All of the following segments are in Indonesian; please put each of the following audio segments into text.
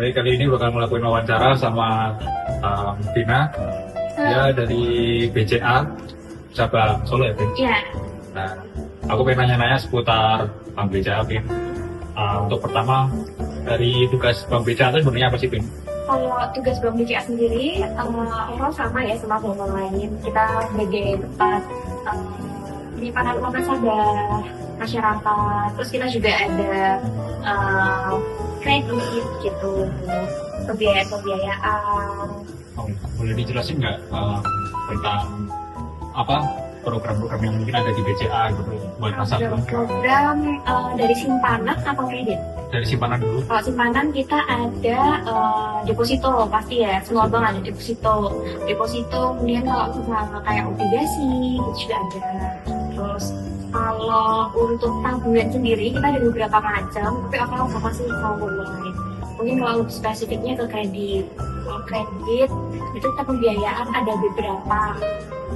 Baik, kali ini bakal ngelakuin wawancara sama Tina. Dia dari BCA cabang Solo ya, Bin? Iya. Nah, aku pengen nanya-nanya seputar Bank BCA, Bin. Untuk pertama, dari tugas Bank BCA itu sebenarnya apa sih, Bin? Kalau tugas Bank BCA sendiri, overall sama ya sama bank lain. Kita sebagai tempat penyimpanan uang nasabah masyarakat. Terus kita juga ada kredit gitu, pembiayaan. Oh, boleh dijelasin nggak tentang apa program-program yang mungkin ada di BCA gitu buat nasabah? Program dari simpanan atau kredit? Dari simpanan dulu. Kalau simpanan kita ada deposito pasti ya, semua bank ada deposito. Deposito kemudian kalau misalnya kayak obligasi itu juga ada. Terus kalau untuk tabungan sendiri kita ada beberapa macam, tapi overall sama sih sama lain. Mungkin kalau lebih spesifiknya ke kredit. Kalau kredit itu kita pembiayaan ada beberapa.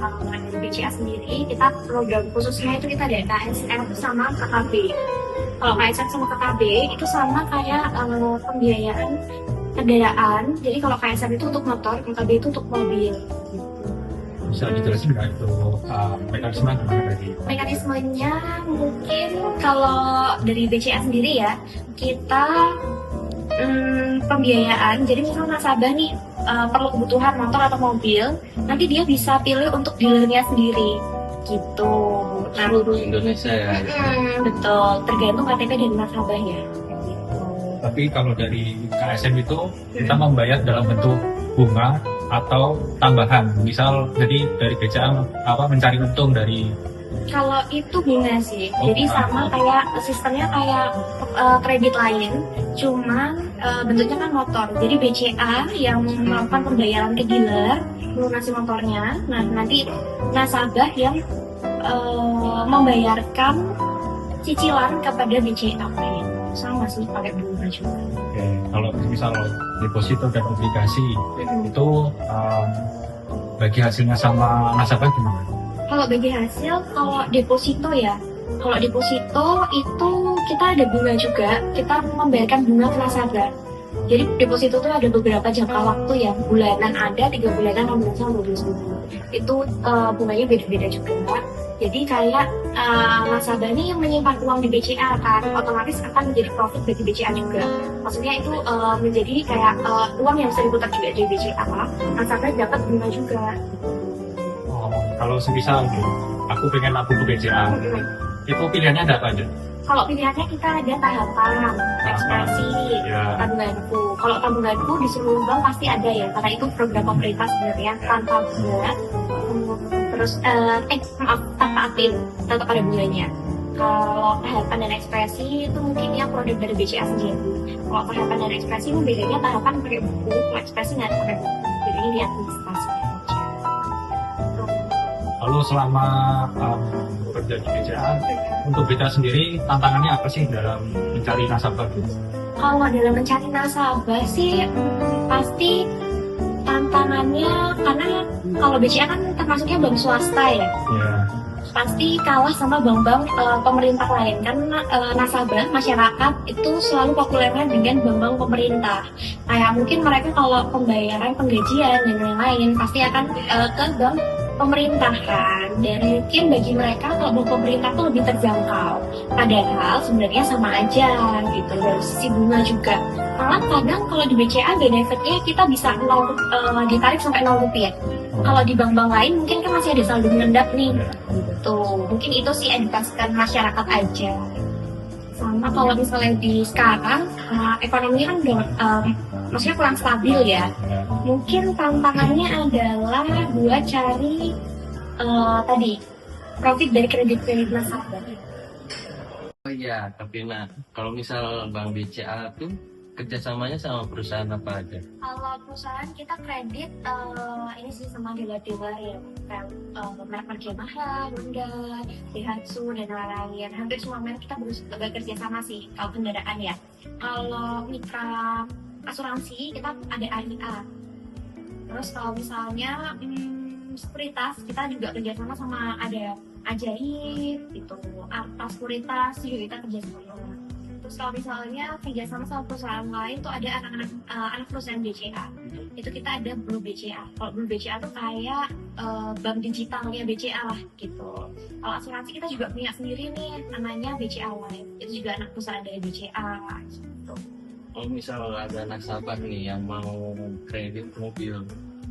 Kalau dari BCA sendiri kita program khususnya itu kita ada KSR sama KKB. Kalau KSR sama KKB itu sama kayak pembiayaan kendaraan. Jadi kalau KSR itu untuk motor, KKB itu untuk mobil. Bisa dijelasin nggak itu mekanisme gimana tadi? Mekanismenya mungkin kalau dari BCA sendiri ya, kita pembiayaan. Jadi misalnya nasabah nih perlu kebutuhan motor atau mobil, nanti dia bisa pilih untuk dealernya sendiri gitu. Seluruh Indonesia ya. Betul, tergantung KTP dan nasabahnya. Gitu. Tapi kalau dari KSM itu kita membayar dalam bentuk bunga atau tambahan. Misal jadi dari BCA mencari untung dari. Kalau itu bunga sih, jadi sama kayak sistemnya kayak kredit lain, cuma bentuknya kan motor. Jadi BCA yang melakukan pembayaran ke dealer, melunasi motornya. Nah nanti nasabah yang membayarkan cicilan kepada BCA sama sih pakai bunga juga. Oke, kalau misal deposito dan obligasi itu bagi hasilnya sama nasabah gimana? Kalau bagi hasil, kalau deposito ya, kalau deposito itu kita ada bunga juga, kita membayarkan bunga ke nasabah. Jadi deposito itu ada beberapa jangka waktu ya, bulanan ada, 3 bulanan, 6 bulan, 12 bulan. Itu bunganya beda-beda juga. Jadi kayak nasabah ini yang menyimpan uang di BCA kan, otomatis akan menjadi profit bagi BCA juga. Maksudnya itu menjadi kayak uang yang bisa diputar juga di BCA, nasabah dapat bunga juga. Kalau semisal aku pengen nabung ke BCA, itu pilihannya ada apa aja? Kalau pilihannya kita ada tahapan, ekspresi, tabunganku. Kalau tabunganku di seluruh bank pasti ada ya, karena itu program pemerintah sebenarnya tanpa bunga. Terus, tanpa aktif, tetap ada bunganya. Kalau tahapan dan ekspresi itu mungkin ya produk dari BCA sendiri. Kalau tahapan dan ekspresi itu bedanya tahapan pakai buku, kalau ekspresi nggak pakai buku. Bedanya di administrasi. Lalu selama bekerja di BCA, untuk BCA sendiri tantangannya apa sih dalam mencari nasabah? Kalau dalam mencari nasabah sih pasti tantangannya, karena kalau BCA kan termasuknya bank swasta ya. Pasti kalah sama bank-bank pemerintah lain, karena nasabah masyarakat itu selalu populernya dengan bank-bank pemerintah. Kayak mungkin mereka kalau pembayaran penggajian dan lain-lain pasti akan ke bank pemerintah kan, dan mungkin bagi mereka kalau bank pemerintah tuh lebih terjangkau, padahal sebenarnya sama aja gitu dari sisi bunga juga. Malah kadang kalau di BCA benefitnya kita bisa ditarik sampai 0 rupiah. Kalau di bank-bank lain mungkin kan masih ada saldo mengendap nih gitu. Mungkin itu sih edukasikan masyarakat aja. Sama kalau misalnya di sekarang ekonomi kan udah maksudnya kurang stabil ya. Mungkin tantangannya adalah buat cari tadi profit dari kredit nasabah. Oh iya, tapi kalau misal Bank BCA tuh kerjasamanya sama perusahaan apa aja? Kalau perusahaan kita kredit ini sih sama dealer-dealer ya, kayak merek-merek Yamaha, Honda, Daihatsu dan lain-lain. Hampir semua merek kita bekerja sama sih kalau kendaraan ya. Kalau mitra asuransi kita ada AIA. Terus kalau misalnya sekuritas kita juga kerjasama sama ada Ajaib gitu, Arta Sekuritas juga kita kerjasama. Terus kalau misalnya kerjasama sama perusahaan lain tuh ada anak perusahaan BCA. Itu kita ada Blue BCA. Kalau Blue BCA tuh kayak bank digitalnya BCA lah gitu. Kalau asuransi kita juga punya sendiri nih, namanya BCA Life. Itu juga anak perusahaan dari BCA gitu. Kalau misal ada nasabah nih yang mau kredit mobil,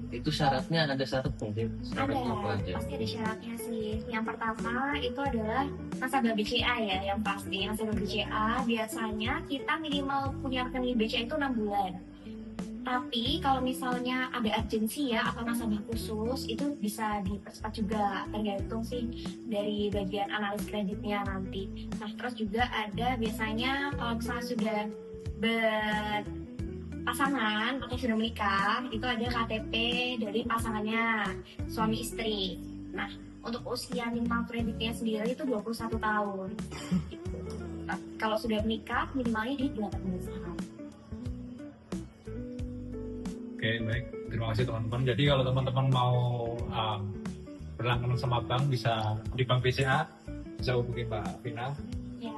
itu syaratnya ada syarat mungkin? Syarat apa Ada, aja? pasti ada syaratnya sih. Yang pertama itu adalah nasabah BCA ya, yang pasti nasabah BCA biasanya kita minimal punya rekening BCA itu 6 bulan. Tapi kalau misalnya ada urgensi ya atau nasabah khusus itu bisa dipercepat juga, tergantung sih dari bagian analis kreditnya nanti. Nah terus juga ada biasanya kalau misalnya sudah berpasangan atau sudah menikah itu ada KTP dari pasangannya suami istri. Nah untuk usia minimal kreditnya sendiri itu 21 tahun. Nah, kalau sudah menikah minimalnya di 18 tahun. Oke, baik. Terima kasih teman-teman. Jadi kalau teman-teman mau berlangganan sama bank, bisa di Bank BCA, bisa hubungi Mbak Vina. Ya.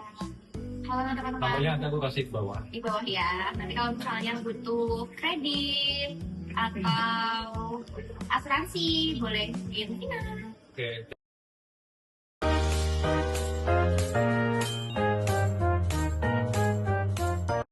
Halo teman-teman. Nomornya nanti aku kasih di bawah. Di bawah ya. Nanti kalau misalnya butuh kredit atau asuransi boleh hubungi Vina. Oke.